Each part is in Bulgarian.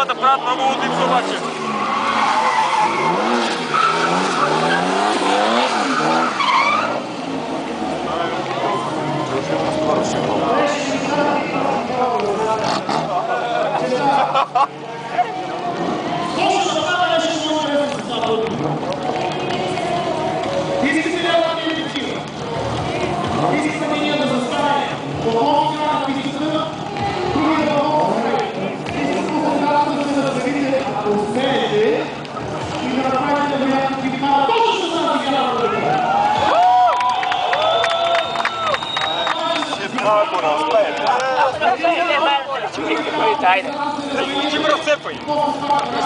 да правят много лудици обаче.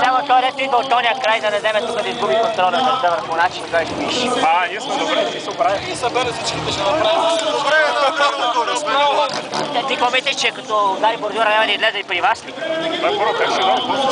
Само той дето идва от тония край, да не вземе тук да изгуби контрола да върху начин, да кажеш виж. Ние сме добре, ти се оправя. И събере всичките, ще направим. Добре, Ти какво мислиш, че като удари бордюра няма да излезе и при вас ли? Как ще дам?